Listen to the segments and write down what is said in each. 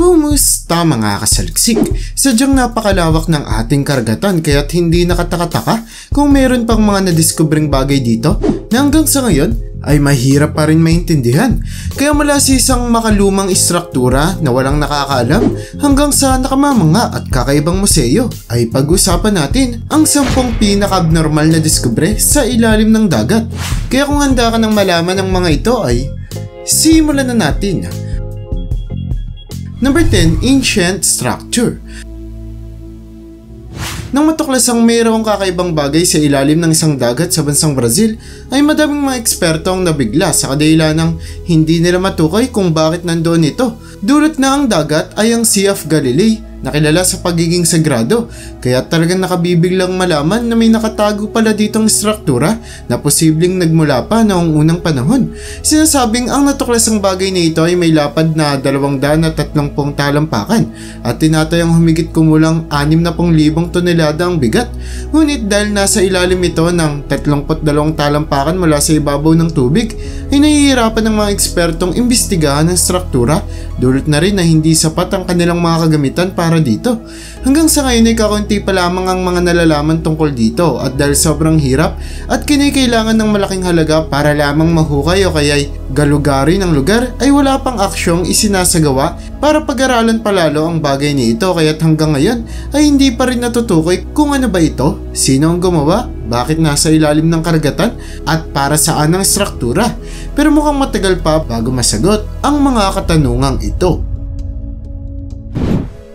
Kumusta mga kasaliksik? Sadyang napakalawak ng ating karagatan kaya't hindi nakataka-taka kung meron pang mga nadiskubring bagay dito na hanggang sa ngayon ay mahirap pa rin maintindihan. Kaya mula sa isang makalumang istruktura na walang nakakaalam hanggang sa nakamamanga at kakaibang museo ay pag-usapan natin ang 10 pinaka-abnormal na diskubre sa ilalim ng dagat. Kaya kung handa ka ng malaman ng mga ito ay simulan na natin. Number 10. Ancient Structure. Nang matuklasang mayroong kakaibang bagay sa ilalim ng isang dagat sa bansang Brazil, ay madaming mga eksperto ang nabigla sa kadahilan ng hindi nila matukoy kung bakit nandoon ito. Dulot na ang dagat ay ang Sea of Galilee na kilala sa pagiging sagrado, kaya talagang nakabibiglang malaman na may nakatago pala ditong struktura na posibleng nagmula pa noong unang panahon. Sinasabing ang natuklasang bagay na ito ay may lapad na 230 talampakan at tinatayang humigit kumulang 60,000 tonelada ang bigat. Ngunit dahil nasa ilalim ito ng 32 talampakan mula sa ibabaw ng tubig, ay nahihirapan ng mga ekspertong imbestigahan ang struktura, dulot na rin na hindi sapat ang kanilang mga kagamitan para dito. Hanggang sa ngayon ay kakaunti pa lamang ang mga nalalaman tungkol dito at dahil sobrang hirap at kinikailangan ng malaking halaga para lamang mahukay o kaya'y galugari ng lugar ay wala pang aksyong isinasagawa para pag-aralan palalo ang bagay ni ito, kaya't hanggang ngayon ay hindi pa rin natutukoy kung ano ba ito, sino ang gumawa, bakit nasa ilalim ng karagatan at para saan ang struktura. Pero mukhang matagal pa bago masagot ang mga katanungang ito.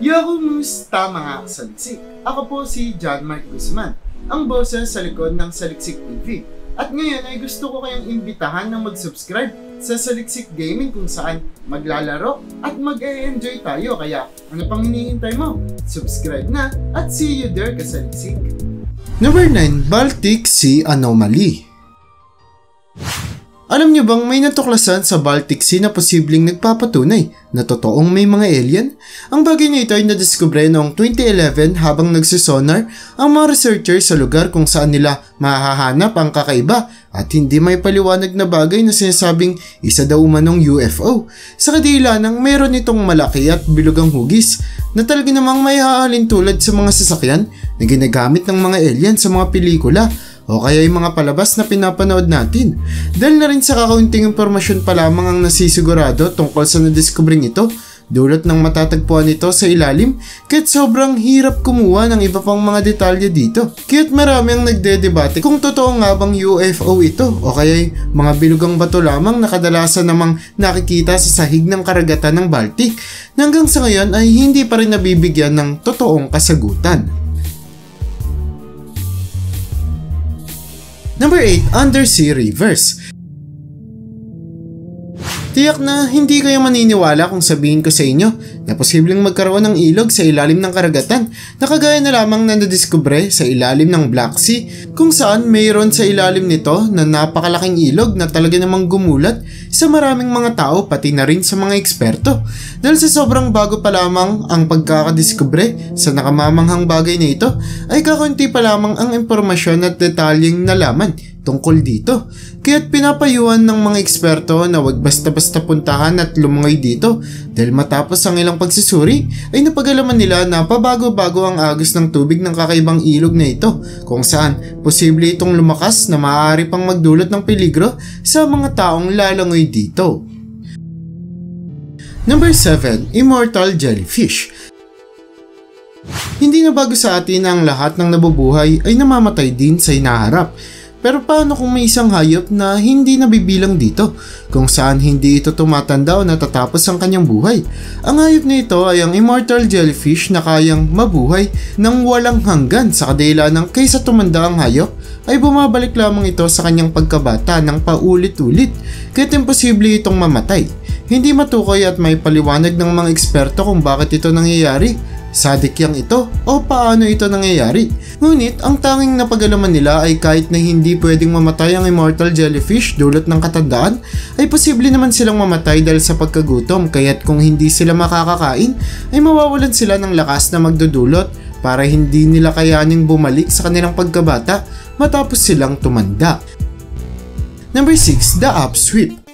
Yo, kumusta mga kasaliksik? Ako po si John Mark Guzman, ang boses sa likod ng Saliksik TV. At ngayon ay gusto ko kayong imbitahan na mag-subscribe sa Saliksik Gaming kung saan maglalaro at mag-e-enjoy tayo. Kaya ano pang hinihintay mo? Subscribe na at see you there kasaliksik! Number 9. Baltic Sea Anomaly. Alam niyo bang may natuklasan sa Baltic Sea na posibleng nagpapatunay na totoong may mga alien? Ang bagay na ito ay nadiskubre noong 2011 habang nagsisonar ang mga researchers sa lugar kung saan nila mahahanap ang kakaiba at hindi may paliwanag na bagay na sinasabing isa daw umanong UFO. Sa kadila nang meron itong malaki at bilugang hugis na talaga namang may haalin tulad sa mga sasakyan na ginagamit ng mga alien sa mga pelikula o kaya yung mga palabas na pinapanood natin. Dahil na rin sa kakaunting impormasyon pa lamang ang nasisigurado tungkol sa nadiskubring ito, dulot ng matatagpuan ito sa ilalim, kaya't sobrang hirap kumuha ng iba pang mga detalye dito. Kaya't marami ang nagdedebate kung totoo nga bang UFO ito o kaya mga bilugang bato lamang na kadalasan namang nakikita sa sahig ng karagatan ng Baltic na hanggang sa ngayon ay hindi pa rin nabibigyan ng totoong kasagutan. Number 8. Undersea Rivers. Tiyak na hindi kayo maniniwala kung sabihin ko sa inyo na posibleng magkaroon ng ilog sa ilalim ng karagatan na kagaya na lamang na nadiskubre sa ilalim ng Black Sea, kung saan mayroon sa ilalim nito na napakalaking ilog na talaga namang gumulat sa maraming mga tao pati na rin sa mga eksperto. Dahil sa sobrang bago pa lamang ang pagkakadiskubre sa nakamamanghang bagay na ito ay kakaunti pa lamang ang impormasyon at detalyeng nalaman tungkol dito. Kaya't pinapayuhan ng mga eksperto na wag basta-basta puntahan at lumungoy dito dahil matapos ang ilang pagsusuri ay napag-alaman nila na pabago-bago ang agos ng tubig ng kakaibang ilog na ito kung saan posible itong lumakas na maaari pang magdulot ng peligro sa mga taong lalangoy dito. Number 7. Immortal Jellyfish. Hindi na bago sa atin na ang lahat ng nabubuhay ay namamatay din sa hinaharap. Pero paano kung may isang hayop na hindi nabibilang dito, kung saan hindi ito tumatanda o natatapos ang kanyang buhay? Ang hayop na ito ay ang immortal jellyfish na kayang mabuhay ng walang hanggan sa kadila ng kaysa tumanda ang hayop ay bumabalik lamang ito sa kanyang pagkabata ng paulit-ulit, kaya't imposible itong mamatay. Hindi matukoy at may paliwanag ng mga eksperto kung bakit ito nangyayari. Sadikyang ito o paano ito nangyayari. Ngunit ang tanging napag-alaman nila ay kahit na hindi pwedeng mamatay ang immortal jellyfish dulot ng katandaan, ay posible naman silang mamatay dahil sa pagkagutom, kaya't kung hindi sila makakakain ay mawawalan sila ng lakas na magdudulot para hindi nila kayaning bumalik sa kanilang pagkabata matapos silang tumanda. Number 6. The Upsweep.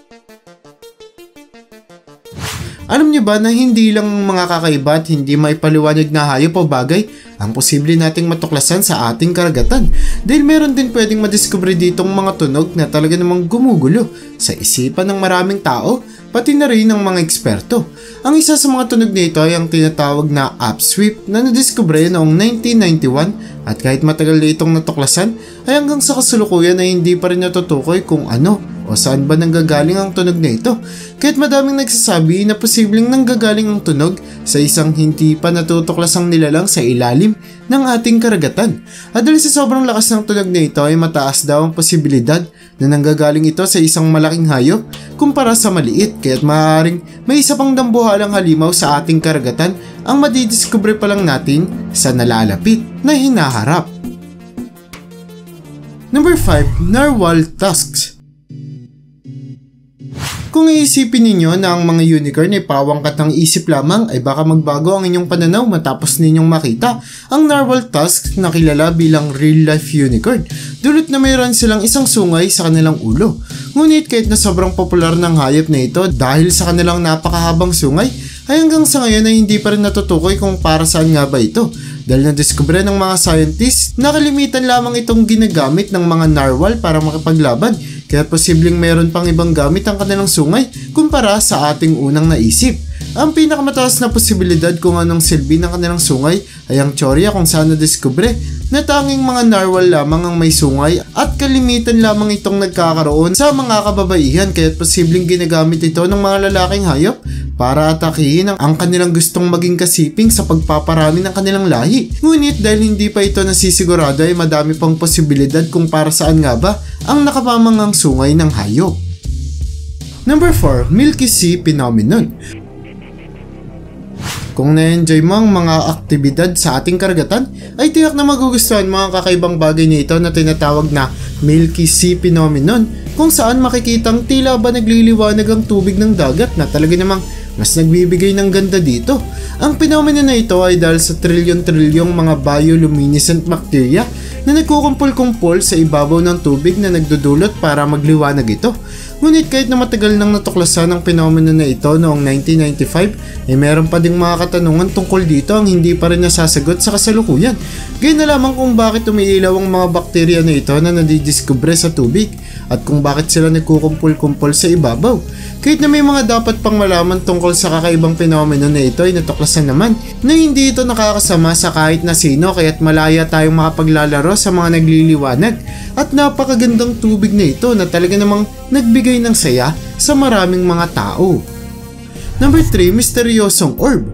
Alam niyo ba na hindi lang mga kakaiba at hindi maipaliwanag na hayop o bagay ang posible nating matuklasan sa ating karagatan, dahil meron din pwedeng madiskubre ditong mga tunog na talaga namang gumugulo sa isipan ng maraming tao, pati na rin ng mga eksperto. Ang isa sa mga tunog nito ay ang tinatawag na upsweep na nadiskubre noong 1991, at kahit matagal na itong natuklasan ay hanggang sa kasalukuyan ay hindi pa rin natutukoy kung ano o saan ba nanggagaling ang tunog na ito. Kahit madaming nagsasabi na posibleng nanggagaling ang tunog sa isang hindi pa natutuklasang nilalang sa ilalim ng ating karagatan. At dahil sa sobrang lakas ng tunog na ito ay mataas daw ang posibilidad na nanggagaling ito sa isang malaking hayop kumpara sa maliit, kaya't maaaring may isa pang dambuhalang halimaw sa ating karagatan ang madidiskubre pa lang natin sa nalalapit na hinaharap. Number 5. Narwhal tusks. Kung iisipin ninyo na ang mga unicorn ay pawangkat ng isip lamang, ay baka magbago ang inyong pananaw matapos ninyong makita ang narwhal tusks na kilala bilang real-life unicorn. Dulot na mayroon silang isang sungay sa kanilang ulo. Ngunit kahit na sobrang popular ng hayop na ito dahil sa kanilang napakahabang sungay, ay hanggang sa ngayon ay hindi pa rin natutukoy kung para saan nga ba ito. Dahil nadiskubre ng mga scientists na kalimitan lamang itong ginagamit ng mga narwhal para makipaglaban, kaya posibleng mayroon pang ibang gamit ang kanilang sungay kumpara sa ating unang naisip. Ang pinakamataas na posibilidad kung anong silbi ng kanilang sungay ay ang teorya kung saan nadiskubre na tanging mga narwhal lamang ang may sungay at kalimitan lamang itong nagkakaroon sa mga kababaihan, kaya posibleng ginagamit ito ng mga lalaking hayop para atakihin ang kanilang gustong maging kasiping sa pagpaparami ng kanilang lahi. Ngunit dahil hindi pa ito nasisigurado ay madami pang posibilidad kung para saan nga ba ang nakapamangang sungay ng hayop. Number 4. Milky Sea Phenomenon. Kung na-enjoy mo ang mga aktibidad sa ating karagatan, ay tiyak na magugustuhan mo ang kakaibang bagay nito na tinatawag na Milky Sea Phenomenon, kung saan makikitang tila ba nagliliwanag ang tubig ng dagat na talaga namang mas nagbibigay ng ganda dito. Ang phenomenon na ito ay dahil sa trilyon-trilyong mga bioluminescent bacteria na nagkukumpul-kumpul sa ibabaw ng tubig na nagdudulot para magliwanag ito. Ngunit kahit na matagal nang natuklasan ang phenomenon na ito noong 1995, ay meron pa ding mga katanungan tungkol dito ang hindi pa rin nasasagot sa kasalukuyan. Gaya na lamang kung bakit umiilaw ang mga bakterya na ito na nadidiskubre sa tubig at kung bakit sila nagkukumpul-kumpul sa ibabaw. Kahit na may mga dapat pang malaman tungkol sa kakaibang phenomenon na ito ay natuklasan naman na hindi ito nakakasama sa kahit na sino, kaya't malaya tayong makapaglalaro sa mga nagliliwanag at napakagandang tubig na ito na talaga namang nagbigay ng saya sa maraming mga tao. Number 3. Misteryosong orb.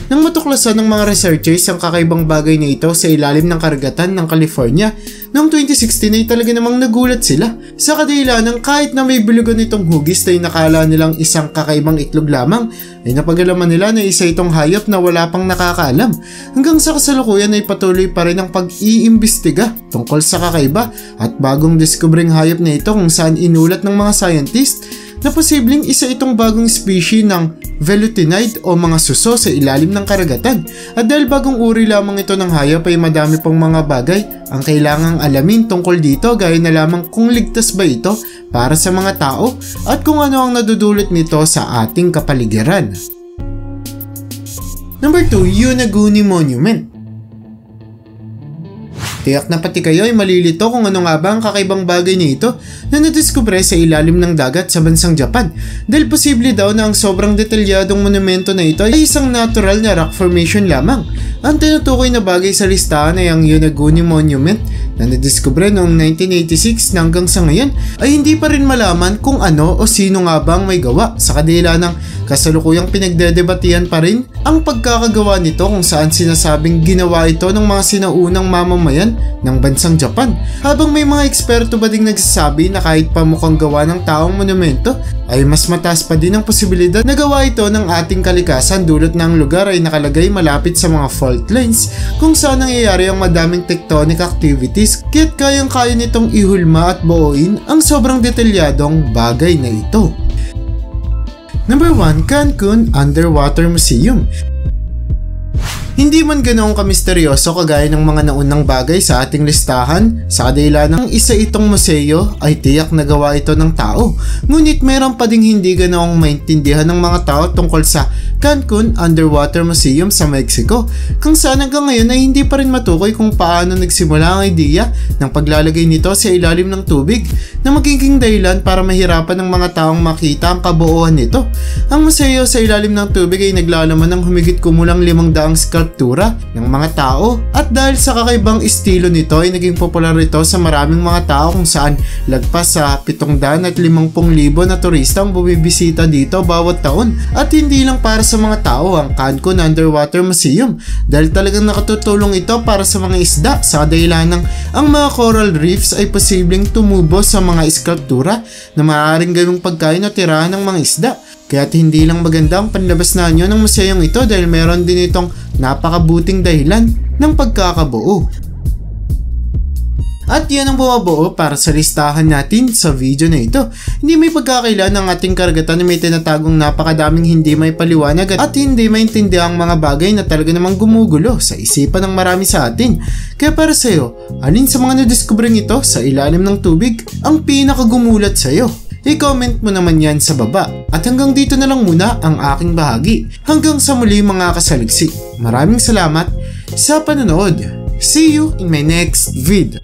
Nang matuklasan ng mga researchers ang kakaibang bagay na ito sa ilalim ng karagatan ng California noong 2016 ay talaga namang nagulat sila sa kadahilan ng kahit na may bulugan itong hugis na inakala nilang isang kakaibang itlog lamang, ay napag-alaman nila na isa itong hayop na wala pang nakakaalam. Hanggang sa kasalukuyan ay patuloy pa rin ang pag-iimbestiga tungkol sa kakaiba at bagong diskubreng hayop na ito, kung saan inulat ng mga scientist na posibleng isa itong bagong species ng velutinide o mga suso sa ilalim ng karagatan. At dahil bagong uri lamang ito ng hayop ay madami pang mga bagay ang kailangang alamin tungkol dito, gaya na lamang kung ligtas ba ito para sa mga tao at kung ano ang nadudulot nito sa ating kapaligiran. Number 2. Yonaguni Monument. Tiyak na pati kayo ay malilito kung ano nga ba ang kakaibang bagay nito na nadiskubre sa ilalim ng dagat sa bansang Japan, dahil posible daw na ang sobrang detalyadong monumento na ito ay isang natural na rock formation lamang. Ang tinutukoy na bagay sa listahan ay ang Yonaguni Monument na nadiskubre noong 1986 na hanggang sa ngayon ay hindi pa rin malaman kung ano o sino nga ba ang may gawa, sa kadila ng kasalukuyang pinagdedebatihan pa rin ang pagkakagawa nito, kung saan sinasabing ginawa ito ng mga sinaunang mamamayan ng bansang Japan. Habang may mga eksperto ba ding nagsasabi na kahit pa mukhang gawa ng taong monumento, ay mas mataas pa din ang posibilidad na gawa ito ng ating kalikasan, dulot na ang lugar ay nakalagay malapit sa mga fault lines kung saan nangyayari ang madaming tectonic activities, kaya't kayang-kaya nitong ihulma at buuin ang sobrang detalyadong bagay na ito. Number 1. Cancun Underwater Museum. Hindi man ganoong kamisteryoso kagaya ng mga naunang bagay sa ating listahan, sa kadahilan ng isa itong museo ay tiyak na gawa ito ng tao. Ngunit meron pa ding hindi ganoong maintindihan ng mga tao tungkol sa Cancun Underwater Museum sa Mexico, kung saan hanggang ngayon ay hindi pa rin matukoy kung paano nagsimula ang idea ng paglalagay nito sa ilalim ng tubig na magiging dahilan para mahirapan ng mga taong makita ang kabuuan nito. Ang museo sa ilalim ng tubig ay naglalaman ng humigit kumulang 500 skulptura ng mga tao, at dahil sa kakaibang estilo nito ay naging popular ito sa maraming mga tao kung saan lagpas sa 750,000 na turista ang bumibisita dito bawat taon. At hindi lang para sa mga tao ang Cancun Underwater Museum, dahil talagang nakatutulong ito para sa mga isda sa kadahilan ng ang mga coral reefs ay posibleng tumubo sa mga skulptura na maaaring gawing pagkain o tirahan ng mga isda. Kaya't hindi lang maganda ang panlabas na anyo ng museyong ito dahil meron din itong napakabuting dahilan ng pagkakabuo. At yan ang bumabuo para sa listahan natin sa video na ito. Hindi may pagkakailan ng ating karagatan na may tinatagong napakadaming hindi may paliwanag at hindi maintindihan ang mga bagay na talaga namang gumugulo sa isipan ng marami sa atin. Kaya para sa'yo, alin sa mga nadiskubreng ito sa ilalim ng tubig ang pinakagumulat sa'yo? I-comment mo naman yan sa baba. At hanggang dito na lang muna ang aking bahagi. Hanggang sa muli mga kasaliksik. Maraming salamat sa panonood. See you in my next video.